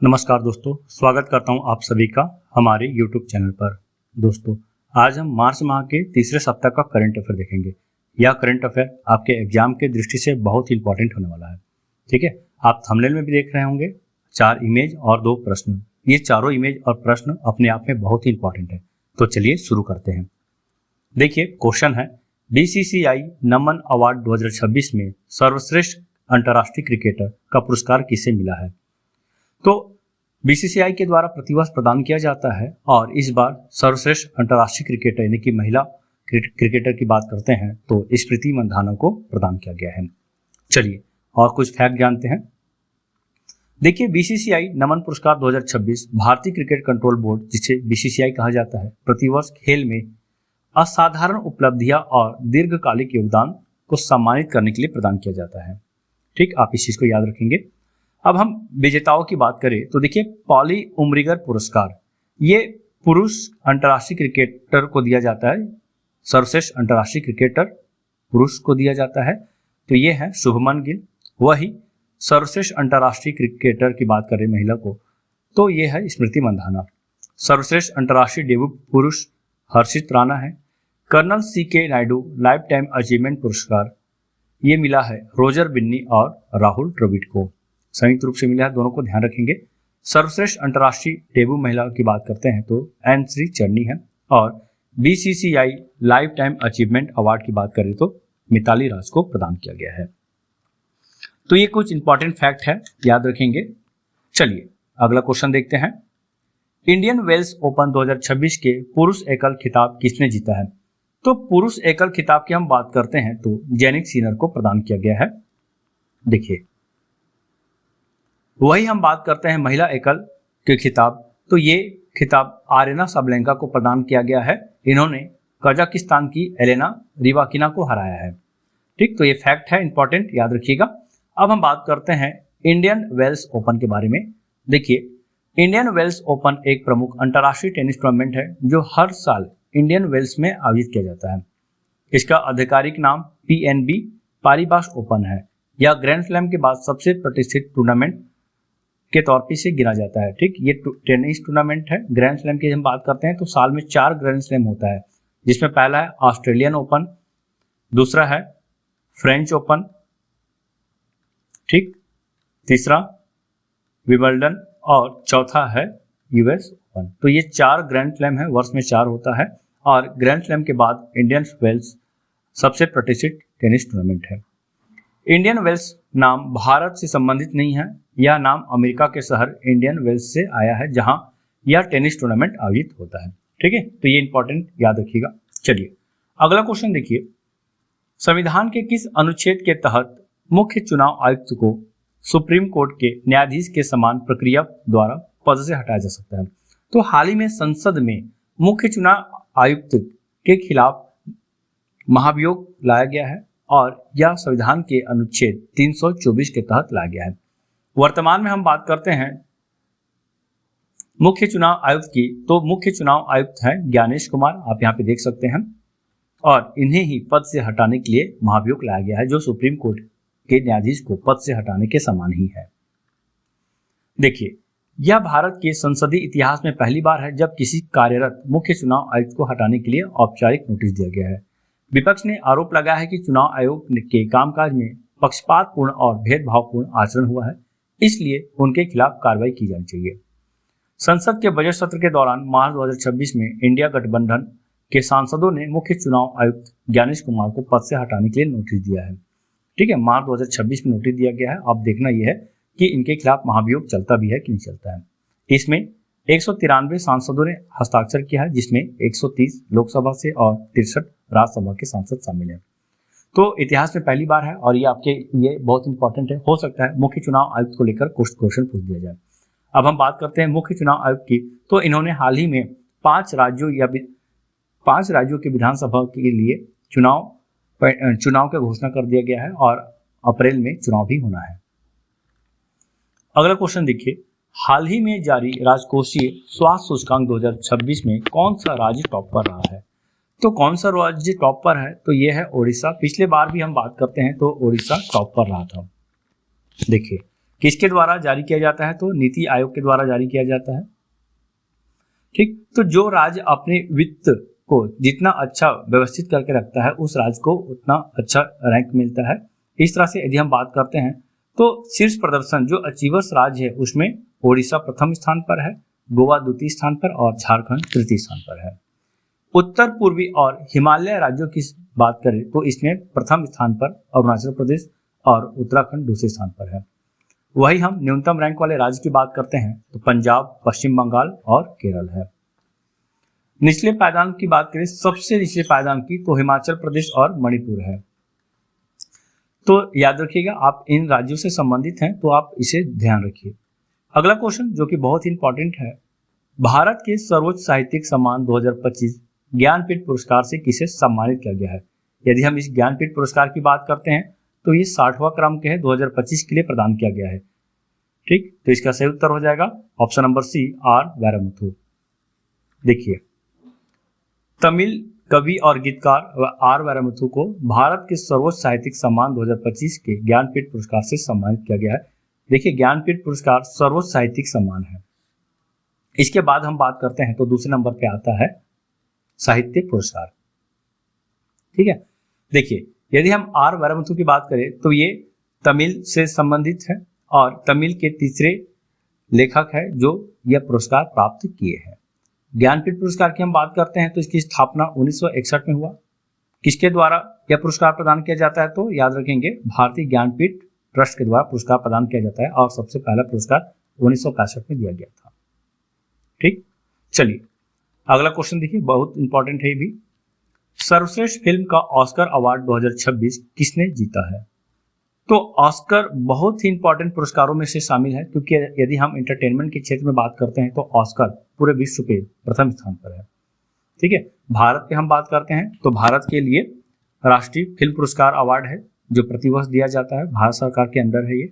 नमस्कार दोस्तों, स्वागत करता हूं आप सभी का हमारे YouTube चैनल पर। दोस्तों, आज हम मार्च माह के तीसरे सप्ताह का करंट अफेयर देखेंगे। यह करंट अफेयर आपके एग्जाम के दृष्टि से बहुत ही इंपॉर्टेंट होने वाला है। ठीक है, आप थंबनेल में भी देख रहे होंगे 4 इमेज और 2 प्रश्न। ये चारों इमेज और प्रश्न अपने आप में बहुत ही इंपॉर्टेंट है। तो चलिए शुरू करते हैं। देखिए, क्वेश्चन है BCCI नमन अवार्ड 2026 में सर्वश्रेष्ठ अंतर्राष्ट्रीय क्रिकेटर का पुरस्कार किसे मिला है। तो BCCI के द्वारा प्रतिवर्ष प्रदान किया जाता है और इस बार सर्वश्रेष्ठ अंतर्राष्ट्रीय क्रिकेटर यानी कि महिला क्रिकेटर की बात करते हैं तो स्मृति मंधाना को प्रदान किया गया है। चलिए और कुछ फैक्ट जानते हैं। देखिए, BCCI नमन पुरस्कार 2026 भारतीय क्रिकेट कंट्रोल बोर्ड, जिसे BCCI कहा जाता है, प्रतिवर्ष खेल में असाधारण उपलब्धियां और दीर्घकालिक योगदान को सम्मानित करने के लिए प्रदान किया जाता है। ठीक, आप इस चीज को याद रखेंगे। अब हम विजेताओं की बात करें तो देखिए, पॉली उमरिगर पुरस्कार ये पुरुष अंतर्राष्ट्रीय क्रिकेटर को दिया जाता है। सर्वश्रेष्ठ अंतर्राष्ट्रीय क्रिकेटर पुरुष को दिया जाता है तो ये है शुभमन गिल। वही सर्वश्रेष्ठ अंतर्राष्ट्रीय क्रिकेटर की बात करें महिला को तो ये है स्मृति मंधाना। सर्वश्रेष्ठ अंतर्राष्ट्रीय डेब्यू पुरुष हर्षित राणा है। Colonel CK Naidu lifetime achievement पुरस्कार ये मिला है रोजर बिन्नी और राहुल द्रविड़ को, संयुक्त रूप से मिला है, दोनों को ध्यान रखेंगे। सर्वश्रेष्ठ अंतर्राष्ट्रीय डेब्यू महिला की बात करते हैं तो एन श्री चरनी है और BCCI life time achievement award की बात करें तो मिताली राज को प्रदान किया गया है। तो ये कुछ इंपॉर्टेंट फैक्ट है, याद रखेंगे। चलिए अगला क्वेश्चन देखते हैं। इंडियन वेल्स ओपन 2026 के पुरुष एकल खिताब किसने जीता है। तो पुरुष एकल खिताब की हम बात करते हैं तो जेनिक सिनर को प्रदान किया गया है। देखिए, वही हम बात करते हैं महिला एकल के खिताब तो ये खिताब आरेना सबलेंका को प्रदान किया गया है। इन्होंने कजाकिस्तान की एलेना रिवाकिना को हराया है। ठीक, तो ये फैक्ट है, इंपॉर्टेंट, याद रखिएगा। अब हम बात करते हैं इंडियन वेल्स ओपन के बारे में। देखिए, इंडियन वेल्स ओपन एक प्रमुख अंतर्राष्ट्रीय टेनिस टूर्नामेंट है जो हर साल इंडियन वेल्स में आयोजित किया जाता है। इसका आधिकारिक नाम PNB पारिबास ओपन है। यह ग्रैंड स्लैम के बाद सबसे प्रतिष्ठित टूर्नामेंट के तौर पर से गिना जाता है। ठीक, ये टेनिस टूर्नामेंट है। ग्रैंड स्लैम की हम बात करते हैं तो साल में 4 ग्रैंड स्लैम होता है, जिसमें पहला है ऑस्ट्रेलियन ओपन, दूसरा है फ्रेंच ओपन, ठीक, तीसरा विंबलडन और चौथा है US ओपन। तो ये 4 ग्रैंड स्लैम है, वर्ष में 4 होता है और ग्रैंड स्लैम के बाद इंडियन वेल्स सबसे प्रतिष्ठित टेनिस टूर्नामेंट है। इंडियन वेल्स नाम भारत से संबंधित नहीं है, यह नाम अमेरिका के शहर इंडियन वेल्स से आया है जहां यह टेनिस टूर्नामेंट आयोजित होता है। ठीक है, तो ये इंपॉर्टेंट, याद रखिएगा। चलिए अगला क्वेश्चन देखिए। संविधान के किस अनुच्छेद के तहत मुख्य चुनाव आयुक्त को सुप्रीम कोर्ट के न्यायाधीश के समान प्रक्रिया द्वारा पद से हटाया जा सकता है। तो हाल ही में संसद में मुख्य चुनाव आयुक्त के खिलाफ महाभियोग लाया गया है और यह संविधान के अनुच्छेद 324 के तहत लाया गया है। वर्तमान में हम बात करते हैं मुख्य चुनाव आयुक्त की, तो मुख्य चुनाव आयुक्त है ज्ञानेश कुमार, आप यहाँ पे देख सकते हैं, और इन्हें ही पद से हटाने के लिए महाभियोग लाया गया है जो सुप्रीम कोर्ट के न्यायाधीश को पद से हटाने के समान ही है। देखिए, यह भारत के संसदीय इतिहास में पहली बार है जब किसी कार्यरत मुख्य चुनाव आयुक्त को हटाने के लिए औपचारिक नोटिस दिया गया है। विपक्ष ने आरोप लगाया है कि चुनाव आयोग के कामकाज में पक्षपातपूर्ण और भेदभावपूर्ण आचरण हुआ है, इसलिए उनके खिलाफ कार्रवाई की जानी चाहिए। संसद के बजट सत्र के दौरान मार्च 2026 में इंडिया गठबंधन के सांसदों ने मुख्य चुनाव आयुक्त ज्ञानेश कुमार को पद से हटाने के लिए नोटिस दिया है। ठीक है, मार्च 2026 में नोटिस दिया गया है। अब देखना यह है कि इनके खिलाफ महाभियोग चलता भी है कि नहीं चलता है। इसमें 193 सांसदों ने हस्ताक्षर किया है, जिसमें 130 लोकसभा से और 63 राज्यसभा के सांसद शामिल हैं। तो इतिहास में पहली बार है और ये आपके लिए बहुत इंपॉर्टेंट है। हो सकता है मुख्य चुनाव आयुक्त को लेकर कुछ क्वेश्चन पूछ दिया जाए। अब हम बात करते हैं मुख्य चुनाव आयुक्त की, तो इन्होंने हाल ही में 5 राज्यों के विधानसभा के लिए चुनाव का घोषणा कर दिया गया है और अप्रैल में चुनाव भी होना है। अगला क्वेश्चन देखिए, हाल ही में जारी राजकोषीय स्वास्थ्य सूचकांक 2026 में कौन सा राज्य टॉप पर रहा है। तो कौन सा राज्य टॉप पर है, तो ये है ओडिशा। पिछले बार भी हम बात करते हैं तो ओडिशा टॉप पर रहा था। देखिए किसके द्वारा जारी किया जाता है? तो नीति आयोग के द्वारा जारी किया जाता है। ठीक, तो जो राज्य अपने वित्त को जितना अच्छा व्यवस्थित करके रखता है उस राज्य को उतना अच्छा रैंक मिलता है। इस तरह से यदि हम बात करते हैं तो शीर्ष प्रदर्शन जो अचीवर्स राज्य है उसमें ओडिशा प्रथम स्थान पर है, गोवा द्वितीय स्थान पर और झारखंड तृतीय स्थान पर है। उत्तर पूर्वी और हिमालय राज्यों की बात करें तो इसमें प्रथम स्थान पर अरुणाचल प्रदेश और उत्तराखंड दूसरे स्थान पर है। वही हम न्यूनतम रैंक वाले राज्य की बात करते हैं तो पंजाब, पश्चिम बंगाल और केरल है। निचले पायदान की बात करें, सबसे निचले पायदान की, तो हिमाचल प्रदेश और मणिपुर है। तो याद रखिएगा, आप इन राज्यों से संबंधित हैं तो आप इसे ध्यान रखिए। अगला क्वेश्चन जो कि बहुत इंपॉर्टेंट है, भारत के सर्वोच्च साहित्यिक सम्मान 2025 ज्ञानपीठ पुरस्कार से किसे सम्मानित किया गया है? यदि हम इस ज्ञानपीठ पुरस्कार की बात करते हैं तो ये 60वां क्रम के है, 2025 के लिए प्रदान किया गया है। ठीक, तो इसका सही उत्तर हो जाएगा ऑप्शन नंबर सी, आर वैरमुथु। देखिए, तमिल कवि और गीतकार आर वैरमुथु को भारत के सर्वोच्च साहित्यिक सम्मान 2025 के ज्ञानपीठ पुरस्कार से सम्मानित किया गया है। देखिए, ज्ञानपीठ पुरस्कार सर्वोच्च साहित्यिक सम्मान है। इसके बाद हम बात करते हैं तो दूसरे नंबर पे आता है साहित्य पुरस्कार। ठीक है, देखिए, यदि हम आर वैरमुथु की बात करें तो ये तमिल से संबंधित है और तमिल के तीसरे लेखक है जो यह पुरस्कार प्राप्त किए हैं। ज्ञानपीठ पुरस्कार की हम बात करते हैं तो इसकी स्थापना 1961 में हुआ। किसके द्वारा यह पुरस्कार प्रदान किया जाता है? तो याद रखेंगे, भारतीय ज्ञानपीठ ट्रस्ट के द्वारा पुरस्कार प्रदान किया जाता है और सबसे पहला पुरस्कार 1965 में दिया गया था। ठीक, चलिए अगला क्वेश्चन देखिए, बहुत इंपॉर्टेंट है ये भी। सर्वश्रेष्ठ फिल्म का ऑस्कर अवार्ड 2026 किसने जीता है? तो ऑस्कर बहुत ही इंपॉर्टेंट पुरस्कारों में से शामिल है, क्योंकि यदि हम एंटरटेनमेंट के क्षेत्र में बात करते हैं तो ऑस्कर पूरे विश्व पे प्रथम स्थान पर है। ठीक है, भारत की हम बात करते हैं तो भारत के लिए राष्ट्रीय फिल्म पुरस्कार अवार्ड है जो प्रतिवर्ष दिया जाता है, भारत सरकार के अंदर है ये।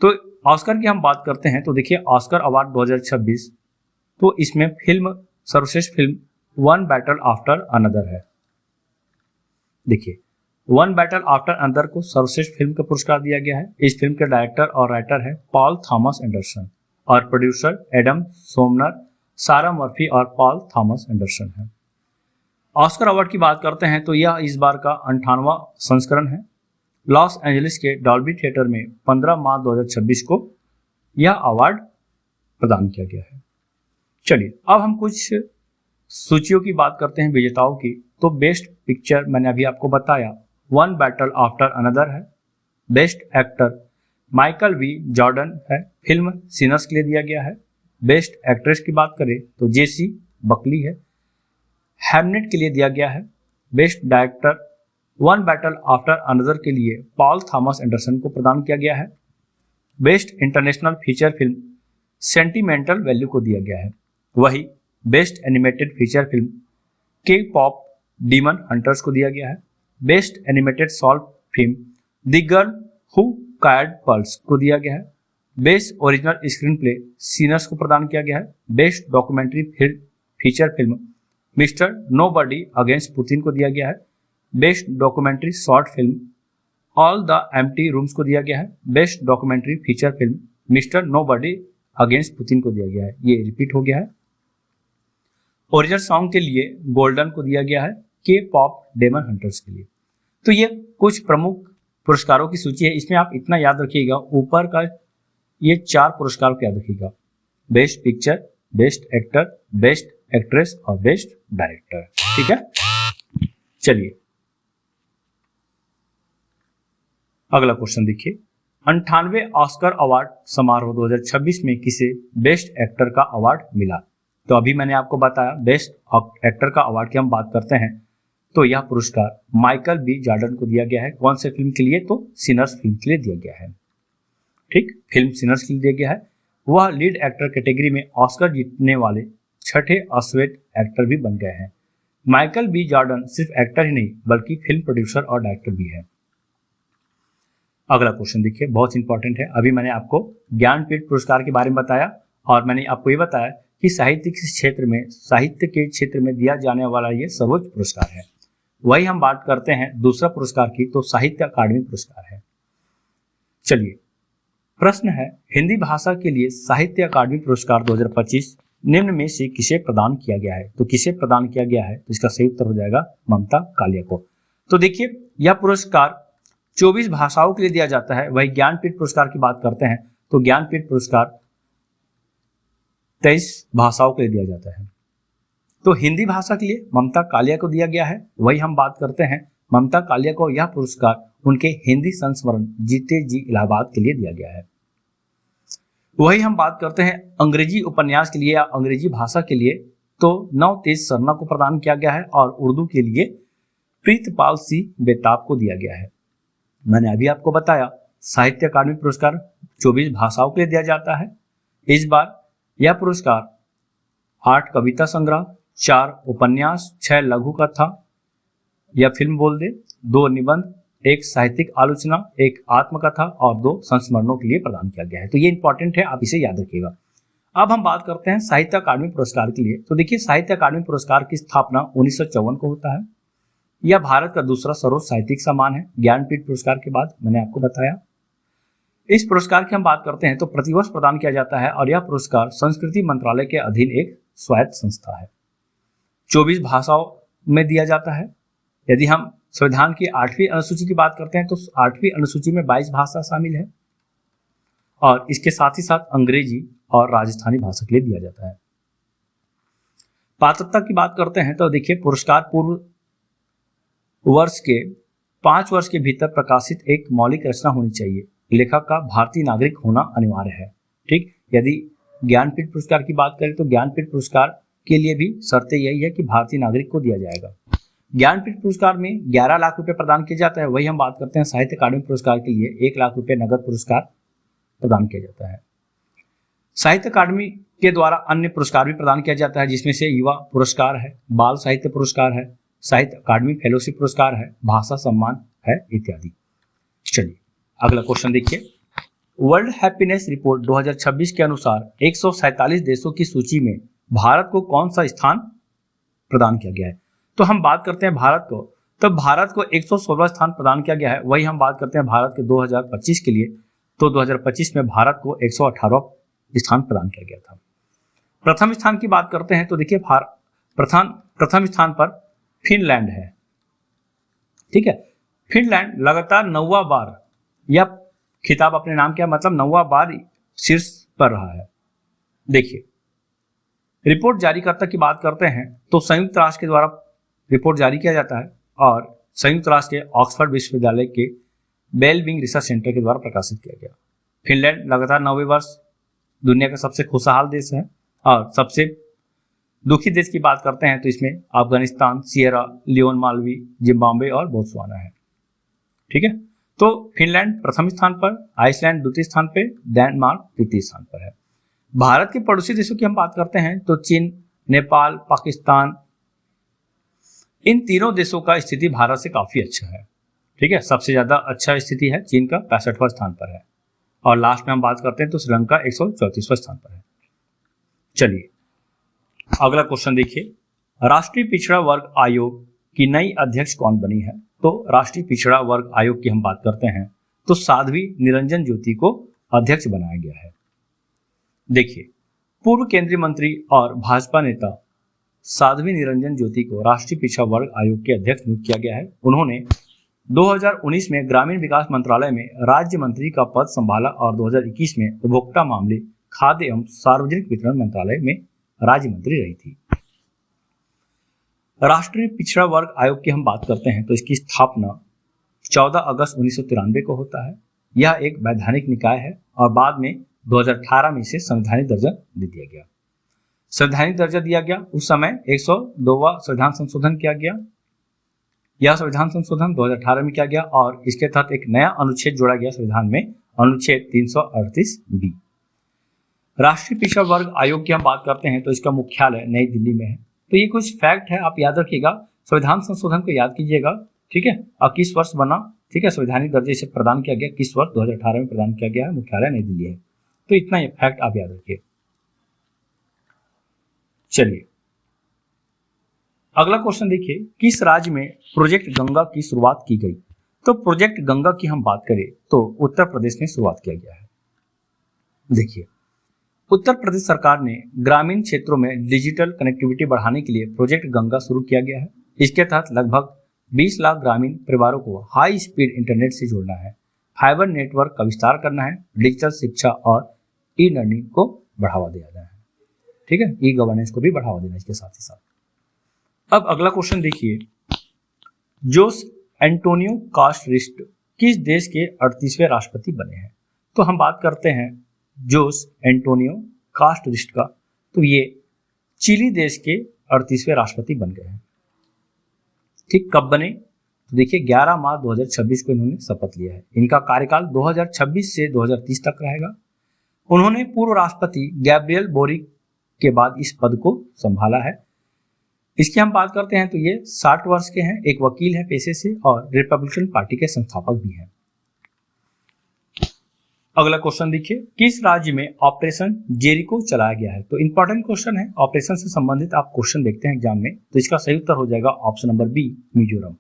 तो ऑस्कर की हम बात करते हैं तो देखिए, ऑस्कर अवार्ड 2026 तो इसमें फिल्म सर्वश्रेष्ठ film one battle after another है। देखिए, वन बैटल आफ्टर अनदर को सर्वश्रेष्ठ फिल्म का पुरस्कार दिया गया है। इस फिल्म के डायरेक्टर और राइटर है पॉल थॉमस एंडरसन और प्रोड्यूसर एडम सोमनर, सारा मर्फी और पॉल थॉमस एंडरसन है। ऑस्कर अवार्ड की बात करते हैं तो यह इस बार का 58वां संस्करण है। लॉस एंजलिस के डॉल्बी थिएटर में 15 मार्च 2026 को यह अवार्ड प्रदान किया गया है। चलिए अब हम कुछ सूचियों की बात करते हैं विजेताओं की। तो बेस्ट पिक्चर मैंने अभी आपको बताया, वन बैटल आफ्टर अनदर है। Best actor Michael B Jordan है, फिल्म सिनर्स के लिए दिया गया है। बेस्ट एक्ट्रेस की बात करें तो जेसी बकली है, हैमनेट के लिए दिया गया है। Best director one battle after another के लिए पॉल थॉमस एंडरसन को प्रदान किया गया है। Best international feature film sentimental value को दिया गया है। वही बेस्ट एनिमेटेड फीचर फिल्म के पॉप डीमन हंटर्स को दिया गया है। Best animated short film the girl who cried pearls को दिया गया है। Best original screenplay sinners को प्रदान किया गया है। Best documentary feature film mister nobody against Putin को दिया गया है। Best documentary short film all the empty rooms को दिया गया है। Best documentary feature film mister nobody against Putin को दिया गया है। ये रिपीट हो गया है। ओरिजिनल सॉन्ग के लिए गोल्डन को दिया गया है के पॉप डेमन हंटर्स के लिए। तो ये कुछ प्रमुख पुरस्कारों की सूची है। इसमें आप इतना याद रखिएगा, ऊपर का ये 4 पुरस्कार को याद रखिएगा, best picture, best actor, best actress और बेस्ट डायरेक्टर। ठीक है, चलिए अगला क्वेश्चन देखिए। 98वें ऑस्कर अवार्ड समारोह 2026 में किसे बेस्ट एक्टर का अवार्ड मिला? तो अभी मैंने आपको बताया बेस्ट एक्टर का अवार्ड की हम बात करते हैं तो यह पुरस्कार माइकल बी जॉर्डन को दिया गया है। कौन से फिल्म के लिए? तो सिनर्स फिल्म के लिए दिया गया है। ठीक, फिल्म सिनर्स के लिए दिया गया है। वह लीड एक्टर कैटेगरी में ऑस्कर जीतने वाले 6ठे अश्वेत एक्टर भी बन गए हैं। माइकल बी जॉर्डन सिर्फ एक्टर ही नहीं बल्कि फिल्म प्रोड्यूसर और डायरेक्टर भी है। अगला क्वेश्चन देखिए, बहुत इंपॉर्टेंट है। अभी मैंने आपको ज्ञानपीठ पुरस्कार के बारे में बताया और मैंने आपको ये बताया कि साहित्य के क्षेत्र में दिया जाने वाला ये सर्वोच्च पुरस्कार है। वही हम बात करते हैं दूसरा पुरस्कार की, तो साहित्य अकादमी पुरस्कार है। चलिए प्रश्न है, हिंदी भाषा के लिए साहित्य अकादमी पुरस्कार 2025 निम्न में से किसे प्रदान किया गया है? तो किसे प्रदान किया गया है? तो इसका सही उत्तर हो जाएगा ममता कालिया को। तो देखिए, यह पुरस्कार 24 भाषाओं के लिए दिया जाता है। वही ज्ञानपीठ पुरस्कार की बात करते हैं तो ज्ञानपीठ पुरस्कार 23 भाषाओं के लिए दिया जाता है। तो हिंदी भाषा के लिए ममता कालिया को दिया गया है। वही हम बात करते हैं, ममता कालिया को यह पुरस्कार उनके हिंदी संस्मरण जीते जी इलाहाबाद के लिए दिया गया है। वही हम बात करते हैं अंग्रेजी उपन्यास के लिए या अंग्रेजी भाषा के लिए, तो नवतेज सरना को प्रदान किया गया है और उर्दू के लिए प्रीतपाल सिंह बेताब को दिया गया है। मैंने अभी आपको बताया साहित्य अकादमी पुरस्कार 24 भाषाओं के लिए दिया जाता है। इस बार यह पुरस्कार 8 कविता संग्रह, 4 उपन्यास, 6 लघु कथा या फिल्म बोल दे, 2 निबंध, 1 साहित्यिक आलोचना, 1 आत्मकथा और 2 संस्मरणों के लिए प्रदान किया गया है। तो ये इंपॉर्टेंट है, आप इसे याद रखिएगा। अब हम बात करते हैं साहित्य अकादमी पुरस्कार के लिए। तो देखिए, साहित्य अकादमी पुरस्कार की स्थापना 1954 को होता है। यह भारत का दूसरा सर्वोच्च साहित्यिक सम्मान है ज्ञानपीठ पुरस्कार के बाद, मैंने आपको बताया। इस पुरस्कार की हम बात करते हैं तो प्रतिवर्ष प्रदान किया जाता है और यह पुरस्कार संस्कृति मंत्रालय के अधीन एक स्वायत्त संस्था है। 24 भाषाओं में दिया जाता है। यदि हम संविधान की 8वीं अनुसूची की बात करते हैं तो 8वीं अनुसूची में 22 भाषा शामिल है और इसके साथ ही साथ अंग्रेजी और राजस्थानी भाषा के लिए दिया जाता है। पात्रता की बात करते हैं तो देखिए, पुरस्कार पूर्व वर्ष के 5 वर्ष के भीतर प्रकाशित एक मौलिक रचना होनी चाहिए। लेखक का भारतीय नागरिक होना अनिवार्य है। ठीक, यदि ज्ञानपीठ पुरस्कार की बात करें तो ज्ञानपीठ पुरस्कार के लिए भी शर्त यही है कि भारतीय नागरिक को दिया जाएगा। ज्ञानपीठ पुरस्कार में 11 लाख रुपए प्रदान किया जाता है। वही हम बात करते हैं साहित्य अकादमी पुरस्कार के लिए 1 लाख रुपए नगद पुरस्कार प्रदान किया जाता है। साहित्य अकादमी के द्वारा अन्य पुरस्कार भी प्रदान किया जाता है, जिसमें से युवा पुरस्कार है, बाल साहित्य पुरस्कार है, साहित्य अकादमी फेलोशिप पुरस्कार है, भाषा सम्मान है इत्यादि। चलिए अगला क्वेश्चन देखिए। वर्ल्ड हैप्पीनेस रिपोर्ट 2026 के अनुसार 147 देशों की सूची में भारत को कौन सा स्थान प्रदान किया गया है? तो हम बात करते हैं भारत को, तो भारत को 116 स्थान प्रदान किया गया है। वही हम बात करते हैं भारत के 2025 के लिए, तो 2025 में भारत को 118वां स्थान प्रदान किया गया था। प्रथम स्थान की बात करते हैं तो देखिए, प्रथम स्थान पर फिनलैंड है। ठीक है, फिनलैंड लगातार 9वां बार यह खिताब अपने नाम किया, मतलब 9वां बार शीर्ष पर रहा है। देखिए, रिपोर्ट जारीकर्ता की बात करते हैं तो संयुक्त राष्ट्र के द्वारा रिपोर्ट जारी किया जाता है और संयुक्त राष्ट्र के ऑक्सफोर्ड विश्वविद्यालय के बेलबिंग रिसर्च सेंटर के द्वारा प्रकाशित किया गया। फिनलैंड लगातार 9वें वर्ष दुनिया का सबसे खुशहाल देश है और सबसे दुखी देश की बात करते हैं तो इसमें Afghanistan, Sierra Leone, Malawi, Zimbabwe और बोत्सवाना है। ठीक है, तो फिनलैंड प्रथम स्थान पर, आइसलैंड द्वितीय स्थान पर, डेनमार्क तृतीय स्थान पर है। भारत के पड़ोसी देशों की हम बात करते हैं तो चीन, नेपाल, पाकिस्तान, इन तीनों देशों का स्थिति भारत से काफी अच्छा है। ठीक है, सबसे ज्यादा अच्छा स्थिति है चीन का 65वां स्थान पर है और लास्ट में हम बात करते हैं तो श्रीलंका 134वां स्थान पर है। चलिए अगला क्वेश्चन देखिए। राष्ट्रीय पिछड़ा वर्ग आयोग की नई अध्यक्ष कौन बनी है? तो राष्ट्रीय पिछड़ा वर्ग आयोग की हम बात करते हैं तो साध्वी निरंजन ज्योति को अध्यक्ष बनाया गया है। देखिए, पूर्व केंद्रीय मंत्री और भाजपा नेता साध्वी निरंजन ज्योति को राष्ट्रीय पिछड़ा वर्ग आयोग के अध्यक्ष नियुक्त किया गया है। उन्होंने 2019 में ग्रामीण विकास मंत्रालय में राज्य मंत्री का पद संभाला और 2021 में उपभोक्ता मामले, खाद्य एवं सार्वजनिक वितरण मंत्रालय में राज्य मंत्री रही थी। राष्ट्रीय पिछड़ा वर्ग आयोग की हम बात करते हैं तो इसकी स्थापना 14 अगस्त 1993 को होता है। यह एक वैधानिक निकाय है और बाद में 2018 में इसे संवैधानिक दर्जा दे दिया गया। संवैधानिक दर्जा दिया गया उस समय 102वां संविधान संशोधन किया गया। यह संविधान संशोधन 2018 में किया गया और इसके तहत एक नया अनुच्छेद जोड़ा गया संविधान में, अनुच्छेद 338B। राष्ट्रीय पिछड़ा वर्ग आयोग की हम बात करते हैं तो इसका मुख्यालय नई दिल्ली में है। तो ये कुछ फैक्ट है, आप याद रखिएगा। संविधान संशोधन को याद कीजिएगा। ठीक है, और किस वर्ष बना, ठीक है, संवैधानिक दर्जे से प्रदान किया गया किस वर्ष, 2018 में प्रदान किया गया है, मुख्यालय नई दिल्ली है। तो इतना ये फैक्ट आप याद रखिए। चलिए अगला क्वेश्चन देखिए। किस राज्य में प्रोजेक्ट गंगा की शुरुआत की गई? तो प्रोजेक्ट गंगा की हम बात करें तो उत्तर प्रदेश में शुरुआत किया गया है। देखिए, उत्तर प्रदेश सरकार ने ग्रामीण क्षेत्रों में डिजिटल कनेक्टिविटी बढ़ाने के लिए प्रोजेक्ट गंगा शुरू किया गया है। इसके तहत लगभग 20 लाख ग्रामीण परिवारों को हाई स्पीड इंटरनेट से जोड़ना है, फाइबर नेटवर्क का विस्तार करना है, डिजिटल शिक्षा और ई लर्निंग को बढ़ावा देना है। ठीक है, ई गवर्नेंस को भी बढ़ावा देना इसके साथ ही साथ। अब अगला क्वेश्चन देखिए, जोस एंटोनियो कास्ट्रिस्ट किस देश के 38वें राष्ट्रपति बने हैं? तो हम बात करते हैं जोस एंटोनियो कास्ट्रिस्ट का, तो ये चिली देश के 38वें राष्ट्रपति बन गए हैं। ठीक, कब बने? तो देखिए 11 मार्च 2026 को इन्होंने शपथ लिया है। इनका कार्यकाल 2026 से 2030 तक रहेगा। उन्होंने पूर्व राष्ट्रपति गैब्रियल बोरिक के बाद इस पद को संभाला है। इसकी हम बात करते हैं तो ये 60 वर्ष के हैं, एक वकील है पेशे से और रिपब्लिकन पार्टी के संस्थापक भी हैं। अगला क्वेश्चन देखिए, किस राज्य में ऑपरेशन जेरिको चलाया गया है? तो इंपॉर्टेंट क्वेश्चन है, ऑपरेशन से संबंधित आप क्वेश्चन देखते हैं एग्जाम में, तो इसका सही उत्तर हो जाएगा ऑप्शन नंबर बी, मिजोरम।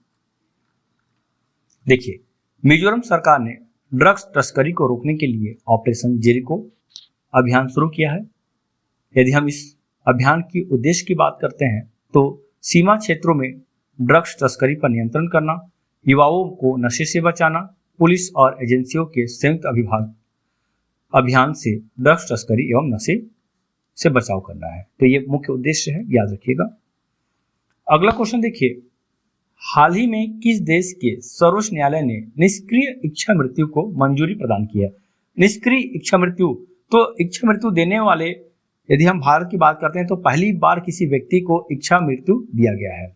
देखिए, मिजोरम सरकार ने ड्रग्स तस्करी को रोकने के लिए ऑपरेशन जेरिको अभियान शुरू किया है। यदि हम इस अभियान की उद्देश्य की बात करते हैं तो सीमा क्षेत्रों में ड्रग्स तस्करी पर नियंत्रण करना, युवाओं को नशे से बचाना, पुलिस और एजेंसियों के संयुक्त अभियान से ड्रग्स तस्करी एवं नशे से बचाव करना है। तो ये मुख्य उद्देश्य है, याद रखिएगा। अगला क्वेश्चन देखिए, हाल ही में किस देश के सर्वोच्च न्यायालय ने निष्क्रिय इच्छा मृत्यु को मंजूरी प्रदान की है? निष्क्रिय इच्छा मृत्यु, तो इच्छा मृत्यु देने वाले यदि हम भारत की बात करते हैं तो पहली बार किसी व्यक्ति को इच्छा मृत्यु दिया गया है।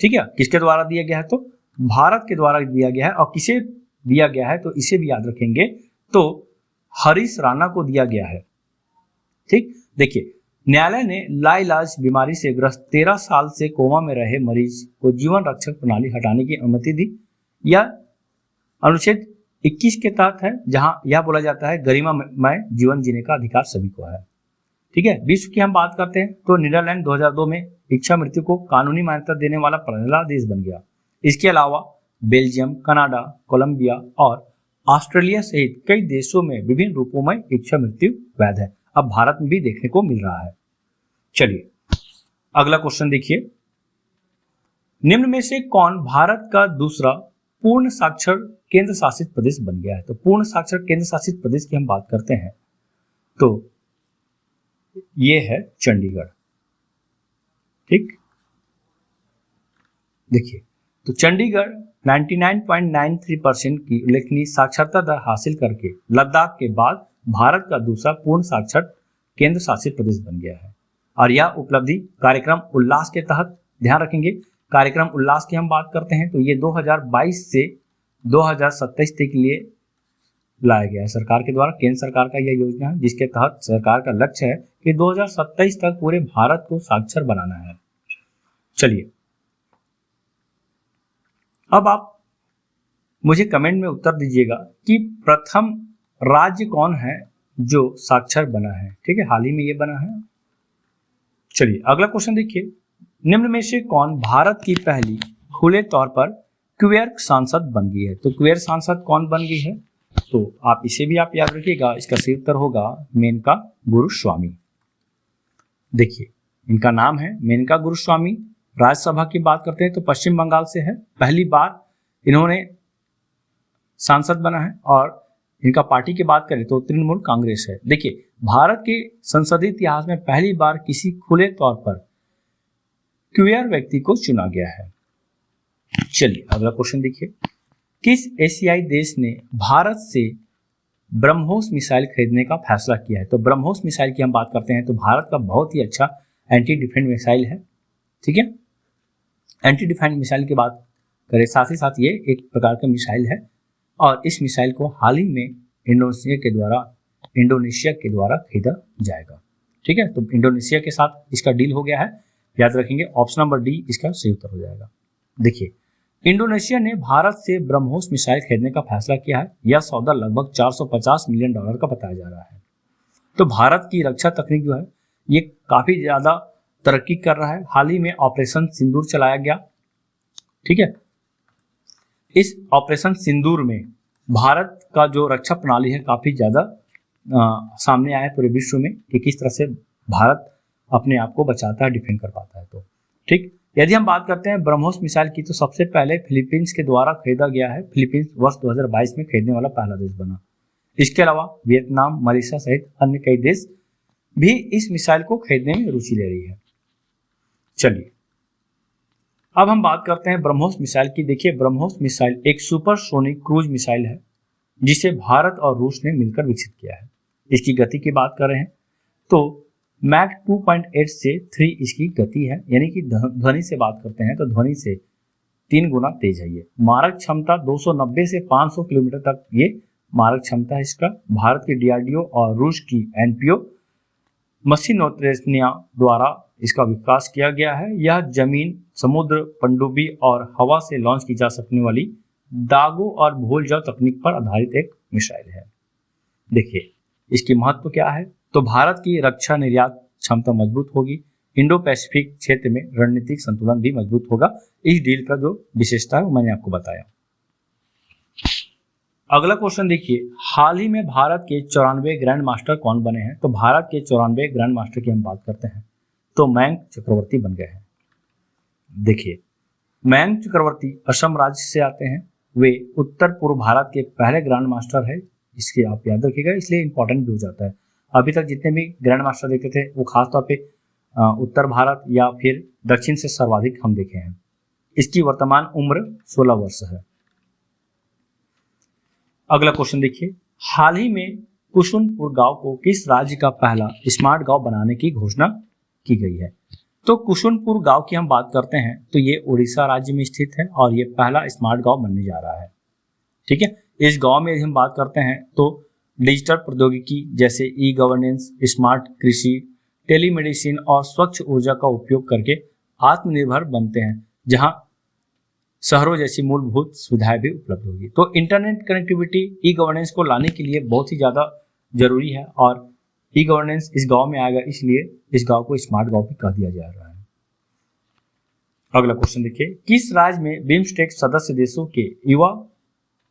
ठीक है, किसके द्वारा दिया गया है? तो भारत के द्वारा दिया गया है। और किसे दिया गया है तो इसे भी याद रखेंगे, तो हरीश राणा को दिया गया है। ठीक, देखिए, न्यायालय ने लाइलाज बीमारी से ग्रस्त 13 साल से कोमा में रहे मरीज को जीवन रक्षक प्रणाली हटाने की अनुमति दी। यह अनुच्छेद 21 के तहत है, जहां यह बोला जाता है गरिमामय जीवन जीने का अधिकार सभी को है। ठीक है, विश्व की हम बात करते हैं तो नीदरलैंड 2002 में इच्छा मृत्यु को कानूनी मान्यता देने वाला पहला देश बन गया। इसके अलावा बेल्जियम, कनाडा, कोलंबिया और ऑस्ट्रेलिया सहित कई देशों में विभिन्न रूपों में इच्छा मृत्यु वैध है। अब भारत में भी देखने को मिल रहा है। चलिए अगला क्वेश्चन देखिए, निम्न में से कौन भारत का दूसरा पूर्ण साक्षर केंद्र शासित प्रदेश बन गया है? तो पूर्ण साक्षर केंद्र शासित प्रदेश की हम बात करते हैं तो ये है चंडीगढ़। ठीक, देखिए, तो चंडीगढ़ 99.93% की उल्लेखनीय साक्षरता दर हासिल करके लद्दाख के बाद भारत का दूसरा पूर्ण साक्षर केंद्र शासित प्रदेश बन गया है। और यह उपलब्धि कार्यक्रम उल्लास के तहत, ध्यान रखेंगे, कार्यक्रम उल्लास की हम बात करते हैं तो ये 2022 से 2027 तक के लिए लाया गया है सरकार के द्वारा। केंद्र सरकार का यह योजना है जिसके तहत सरकार का लक्ष्य है कि 2027 तक पूरे भारत को साक्षर बनाना है। चलिए, अब आप मुझे कमेंट में उत्तर दीजिएगा कि प्रथम राज्य कौन है जो साक्षर बना है। ठीक है, हाल ही में ये बना है। चलिए अगला क्वेश्चन देखिए, निम्न में से कौन भारत की पहली खुले तौर पर क्वेयर सांसद बन गई है? तो क्वेयर सांसद कौन बन गई है? तो आप इसे भी आप याद रखिएगा, इसका सही उत्तर होगा मेनका गुरुस्वामी। देखिए, इनका नाम है मेनका गुरुस्वामी। राज्यसभा की बात करते हैं तो पश्चिम बंगाल से है, पहली बार इन्होंने सांसद बना है। और इनका पार्टी की बात करें तो तृणमूल कांग्रेस है। देखिए, भारत के संसदीय इतिहास में पहली बार किसी खुले तौर पर क्वेयर व्यक्ति को चुना गया है। चलिए अगला क्वेश्चन देखिए, किस एशियाई देश ने भारत से ब्रह्मोस मिसाइल खरीदने का फैसला किया है? तो ब्रह्मोस मिसाइल की हम बात करते हैं तो भारत का बहुत ही अच्छा एंटी डिफेंस मिसाइल है। ठीक है, एंटी डिफेंस मिसाइल की बात करें, साथ ही साथ ये एक प्रकार का मिसाइल है और इस मिसाइल को हाल ही में इंडोनेशिया के द्वारा खरीदा जाएगा। ठीक है, तो इंडोनेशिया के साथ इसका डील हो गया है, याद रखेंगे ऑप्शन नंबर डी इसका सही उत्तर हो जाएगा। देखिए, इंडोनेशिया ने भारत से ब्रह्मोस मिसाइल खरीदने का फैसला किया है। यह सौदा लगभग $450 मिलियन का बताया जा रहा है। तो भारत की रक्षा तकनीक जो है ये काफी ज्यादा तरक्की कर रहा है। हाल ही में ऑपरेशन सिंदूर चलाया गया। ठीक है, इस ऑपरेशन सिंदूर में भारत का जो रक्षा प्रणाली है काफी ज्यादा सामने आया पूरे विश्व में कि किस तरह से भारत अपने आप को बचाता है, डिफेंड कर पाता है। तो ठीक, यदि हम बात करते हैं ब्रह्मोस मिसाइल की, तो सबसे पहले फिलीपींस के द्वारा खरीदा गया है। फिलीपींस वर्ष 2022 में खरीदने वाला पहला देश बना। इसके अलावा वियतनाम, मलेशिया सहित अन्य कई देश भी इस मिसाइल को खरीदने में रुचि ले रही है। चलिए अब हम बात करते हैं ब्रह्मोस मिसाइल की। देखिए, ब्रह्मोस मिसाइल एक सुपरसोनिक क्रूज मिसाइल है जिसे भारत और रूस ने मिलकर विकसित किया है। इसकी गति की बात कर रहे हैं तो मैक 2.8 से 3 इसकी गति है, यानी कि ध्वनि से बात करते हैं तो ध्वनि से 3 गुना तेज है ये। मारक क्षमता 290 से 500 किलोमीटर तक ये मारक क्षमता है इसका। भारत की डीआरडीओ और रूस की एनपीओ मशीनोत्रेस्निया द्वारा इसका विकास किया गया है। यह जमीन, समुद्र, पनडुब्बी और हवा से लॉन्च की जा सकने वाली दागों और भूल जाओ तकनीक पर आधारित एक मिसाइल है। देखिए इसकी महत्व क्या है, तो भारत की रक्षा निर्यात क्षमता मजबूत होगी। इंडो पैसिफिक क्षेत्र में रणनीतिक संतुलन भी मजबूत होगा। इस डील का जो विशेषता है वो मैंने आपको बताया। अगला क्वेश्चन देखिए, हाल ही में भारत के 94 ग्रैंड मास्टर कौन बने हैं? तो भारत के 94 ग्रैंड मास्टर की हम बात करते हैं तो मयंक चक्रवर्ती बन गए हैं। देखिए, मयंक चक्रवर्ती असम राज्य से आते हैं। वे उत्तर पूर्व भारत के पहले ग्रैंड मास्टर है। इसके आप याद रखिएगा, इसलिए इंपॉर्टेंट भी हो जाता है। अभी तक जितने भी ग्रैंड मास्टर देखे थे वो खासतौर पे उत्तर भारत या फिर दक्षिण से सर्वाधिक हम देखे हैं। इसकी वर्तमान उम्र 16 वर्ष है। अगला क्वेश्चन देखिए, हाल ही में कुसुमपुर गांव को किस राज्य का पहला स्मार्ट गांव बनाने की घोषणा की गई है? तो कुसुमपुर गांव की हम बात करते हैं तो ये उड़ीसा राज्य में स्थित है और ये पहला स्मार्ट गांव बनने जा रहा है। ठीक है, इस गांव में यदि हम बात करते हैं तो डिजिटल प्रौद्योगिकी जैसे ई गवर्नेंस, स्मार्ट कृषि, टेलीमेडिसिन और स्वच्छ ऊर्जा का उपयोग करके आत्मनिर्भर बनते हैं, जहां शहरों जैसी मूलभूत सुविधाएं भी उपलब्ध होगी। तो इंटरनेट कनेक्टिविटी ई गवर्नेंस को लाने के लिए बहुत ही ज़्यादा जरूरी है और ई गवर्नेंस इस गांव में आएगा, इसलिए इस गांव को स्मार्ट गांव भी कह दिया जा रहा है। अगला क्वेश्चन देखिए, किस राज्य में बिम्स्टेक सदस्य देशों के युवा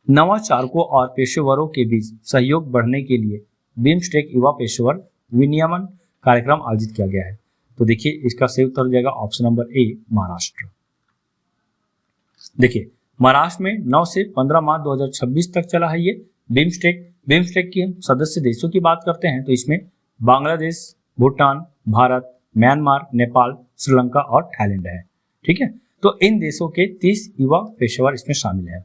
नवाचारकों और पेशेवरों के बीच सहयोग बढ़ने के लिए बिम्स्टेक युवा पेशेवर विनियमन कार्यक्रम आयोजित किया गया है? तो देखिए इसका सही उत्तर हो जाएगा ऑप्शन नंबर ए, महाराष्ट्र। देखिए, महाराष्ट्र में 9 से 15 मार्च 2026 तक चला है ये बिम्स्टेक। बिम्स्टेक के सदस्य देशों की बात करते हैं तो इसमें बांग्लादेश, भूटान, भारत, म्यांमार, नेपाल, श्रीलंका और थाईलैंड है। ठीक है, तो इन देशों के 30 युवा पेशेवर इसमें शामिल हैं।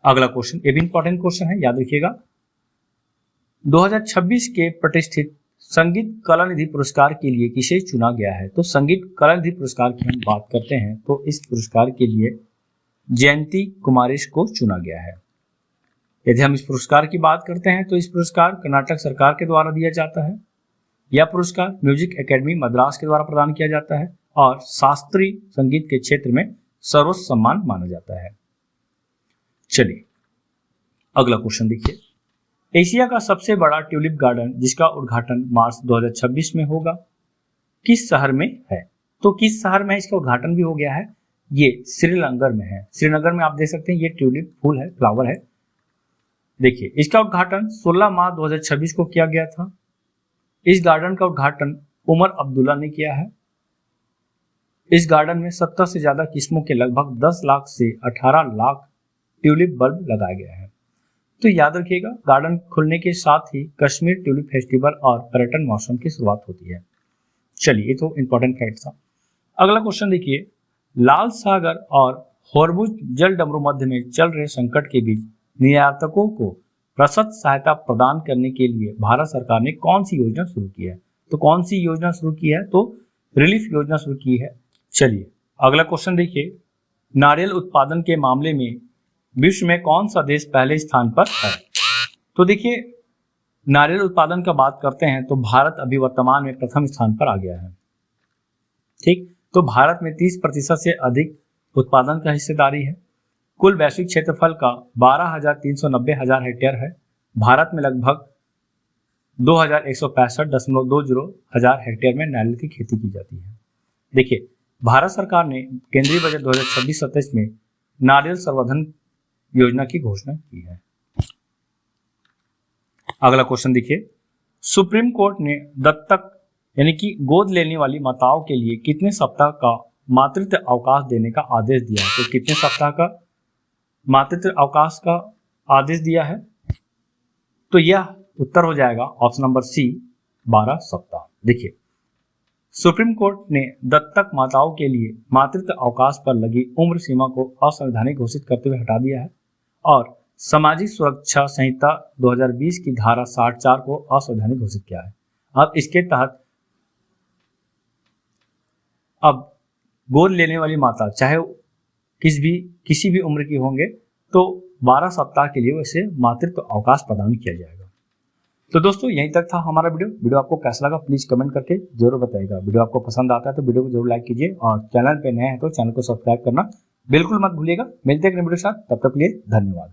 अगला क्वेश्चन, ये भी इंपॉर्टेंट क्वेश्चन है, याद रखिएगा। 2026 के प्रतिष्ठित संगीत कला निधि पुरस्कार के लिए किसे चुना गया है? तो संगीत कला निधि पुरस्कार की हम बात करते हैं तो इस पुरस्कार के लिए जयंती कुमारेश को चुना गया है। यदि हम इस पुरस्कार की बात करते हैं तो इस पुरस्कार कर्नाटक सरकार के द्वारा दिया जाता है। यह पुरस्कार म्यूजिक एकेडमी मद्रास के द्वारा प्रदान किया जाता है और शास्त्रीय संगीत के क्षेत्र में सर्वोच्च सम्मान माना जाता है। चलिए अगला क्वेश्चन देखिए, एशिया का सबसे बड़ा ट्यूलिप गार्डन जिसका उद्घाटन मार्च 2026 में होगा किस शहर में है? तो किस शहर में इसका उद्घाटन भी हो गया है? ये श्रीनगर में है। श्रीनगर में आप देख सकते हैं ये ट्यूलिप फूल है, फ्लावर है। देखिए, इसका उद्घाटन 16 मार्च 2026 को किया गया था। इस गार्डन का उद्घाटन उमर अब्दुल्ला ने किया है। इस गार्डन में 70 से ज्यादा किस्मों के लगभग 10 लाख से 18 लाख ट्यूलिप बल्ब लगाए गए हैं। तो याद रखिएगा, गार्डन खुलने के साथ ही कश्मीर ट्यूलिप फेस्टिवल और पर्यटन मौसम की शुरुआत होती है। चलिए, ये तो इंपॉर्टेंट फैक्ट था। अगला क्वेश्चन देखिए, लाल सागर और होर्मुज जल डमरू मध्य में चल रहे संकट के बीच निर्यातकों को रसद सहायता प्रदान करने के लिए भारत सरकार ने कौन सी योजना शुरू की है? तो कौन सी योजना शुरू की है? तो रिलीफ योजना शुरू की है। चलिए अगला क्वेश्चन देखिए, नारियल उत्पादन के मामले में विश्व में कौन सा देश पहले स्थान पर है? तो देखिए, नारियल उत्पादन का बात करते हैं तो भारत अभी वर्तमान में प्रथम स्थान पर आ गया है। ठीक, तो भारत में 30% से अधिक उत्पादन का हिस्सेदारी है। कुल वैश्विक क्षेत्रफल का 12,390 हेक्टेयर है। भारत में लगभग 2,165.20 हजार हेक्टेयर में नारियल की खेती की जाती है। देखिए, भारत सरकार ने केंद्रीय बजट 2026-27 में नारियल संवर्धन योजना की घोषणा की है। अगला क्वेश्चन देखिए, सुप्रीम कोर्ट ने दत्तक यानी कि गोद लेने वाली माताओं के लिए कितने सप्ताह का मातृत्व अवकाश देने का आदेश दिया है? तो कितने सप्ताह का मातृत्व अवकाश का आदेश दिया है? तो यह उत्तर हो जाएगा ऑप्शन नंबर सी, 12 सप्ताह। देखिए, सुप्रीम कोर्ट ने दत्तक माताओं के लिए मातृत्व अवकाश पर लगी उम्र सीमा को असंवैधानिक घोषित करते हुए हटा दिया है और सामाजिक सुरक्षा संहिता 2020 की धारा 64 को असंवैधानिक घोषित किया है। अब इसके तहत अब गोद लेने वाली माता चाहे किसी भी उम्र की होंगे तो 12 सप्ताह के लिए वैसे मातृत्व अवकाश प्रदान किया जाएगा। तो दोस्तों, यहीं तक था हमारा वीडियो आपको कैसा लगा प्लीज कमेंट करके जरूर बताइएगा। वीडियो आपको पसंद आता है तो वीडियो को जरूर लाइक कीजिए और चैनल पे नए हैं तो चैनल को सब्सक्राइब करना बिल्कुल मत भूलिएगा। मिलते हैं अगले वीडियो के साथ, तब तक के लिए धन्यवाद।